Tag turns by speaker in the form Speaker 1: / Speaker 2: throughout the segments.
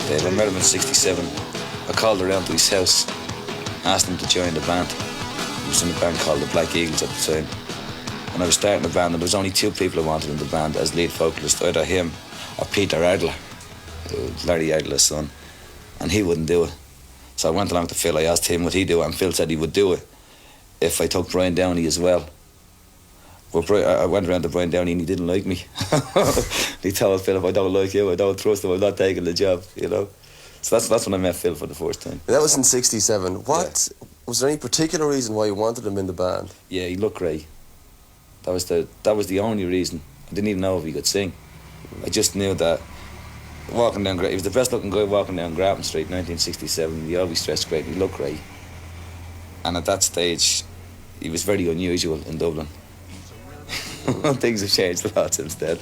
Speaker 1: I met him in '67. I called around to his house, asked him to join the band. He was in a band called the Black Eagles at the time. And I was starting a band, and there was only two people I wanted in the band as lead vocalist, either him or Peter Adler, Larry Adler's son, and he wouldn't do it. So I went along to Phil, I asked him would he do it, and Phil said he would do it if I took Brian Downey as well. But I went around to Brian Downey and he didn't like me. He told Phil, if I don't like you, I don't trust him, I'm not taking the job, you know. So that's when I met Phil for the first time.
Speaker 2: That was in '67. Was there any particular reason why you wanted him in the band?
Speaker 1: Yeah, he looked great. That was the only reason. I didn't even know if he could sing. I just knew that walking down, he was the best looking guy walking down Grattan Street, 1967. He always dressed great, he looked great. And at that stage, he was very unusual in Dublin. Things have changed a lot since then.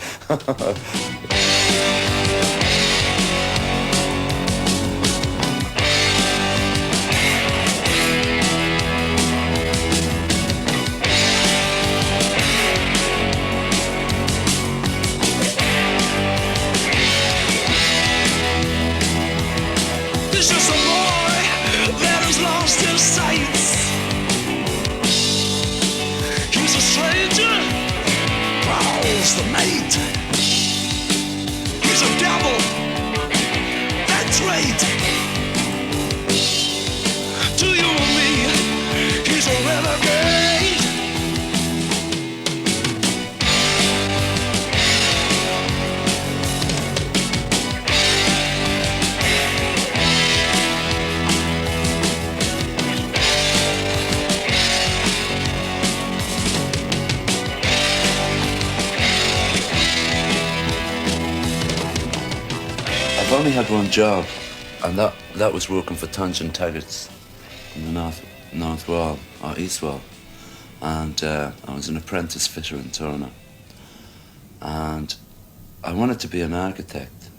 Speaker 3: It's just a boy that has lost his sight. He's a stranger, prowls the night. He's a devil, that's right. To you and me, he's a renegade.
Speaker 4: I've only had one job, and that was working for Tangent Taggart's in the North Wall, or East Wall. And I was an apprentice fitter and turner. And I wanted to be an architect,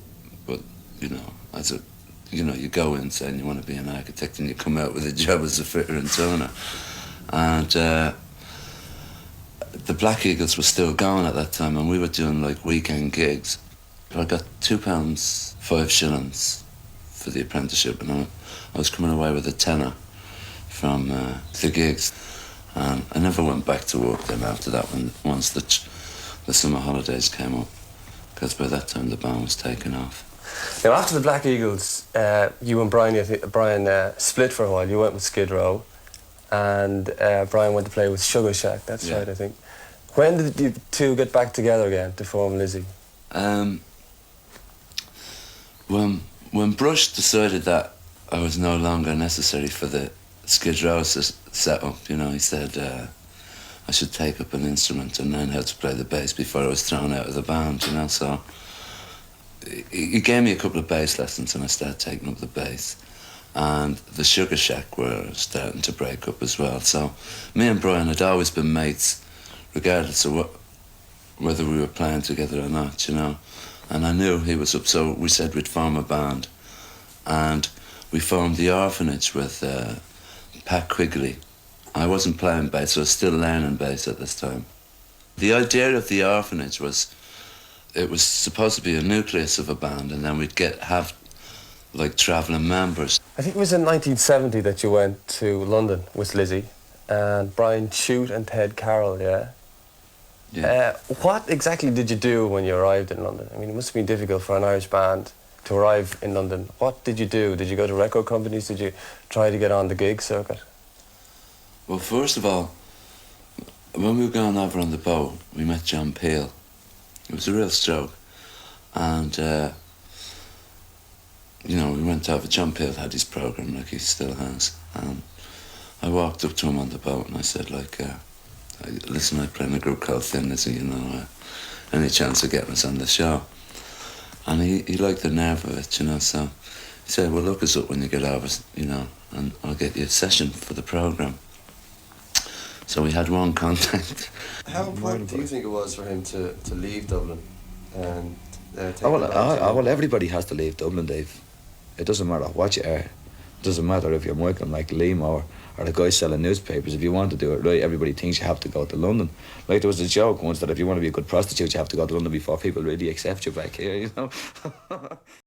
Speaker 4: but, you know, you go in saying you want to be an architect and you come out with a job as a fitter and turner. And the Black Eagles were still going at that time, and we were doing like weekend gigs. I got £2, 5 shillings for the apprenticeship, and I was coming away with a tenner from the gigs. And I never went back to work then after that once the summer holidays came up, because by that time the band was taking off.
Speaker 2: Now, after the Black Eagles, you and Brian split for a while. You went with Skid Row, and Brian went to play with Sugar Shack, that's right, I think. When did you two get back together again to form Lizzie?
Speaker 4: When Brush decided that I was no longer necessary for the Skid Row setup, you know, he said I should take up an instrument and learn how to play the bass before I was thrown out of the band, you know, so he gave me a couple of bass lessons and I started taking up the bass. And the Sugar Shack were starting to break up as well, so me and Brian had always been mates, regardless of whether we were playing together or not, you know. And I knew he was up, so we said we'd form a band. And we formed The Orphanage with Pat Quigley. I wasn't playing bass, so I was still learning bass at this time. The idea of The Orphanage was, it was supposed to be a nucleus of a band, and then we'd have like travelling members.
Speaker 2: I think it was in 1970 that you went to London with Lizzie, and Brian Chute and Ted Carroll, yeah?
Speaker 4: Yeah.
Speaker 2: What exactly did you do when you arrived in London? I mean, it must have been difficult for an Irish band to arrive in London. What did you do? Did you go to record companies? Did you try to get on the gig circuit?
Speaker 4: Well, first of all, when we were going over on the boat, we met John Peel. It was a real stroke. And, you know, we went over, John Peel had his programme, like he still has. And I walked up to him on the boat and I said, like, listen, I play in a group called Thin Lizzy, you know, any chance of getting us on the show? And he liked the nerve of it, you know, so he said, well, look us up when you get over, you know, and I'll get you a session for the programme. So we had one contact.
Speaker 2: How important do you think it was for him to leave Dublin and take
Speaker 1: well, everybody has to leave Dublin, Dave. It doesn't matter what you are. It doesn't matter if you're working like Liam or the guy selling newspapers. If you want to do it right, everybody thinks you have to go to London. Like there was a joke once that if you want to be a good prostitute, you have to go to London before people really accept you back here, you know.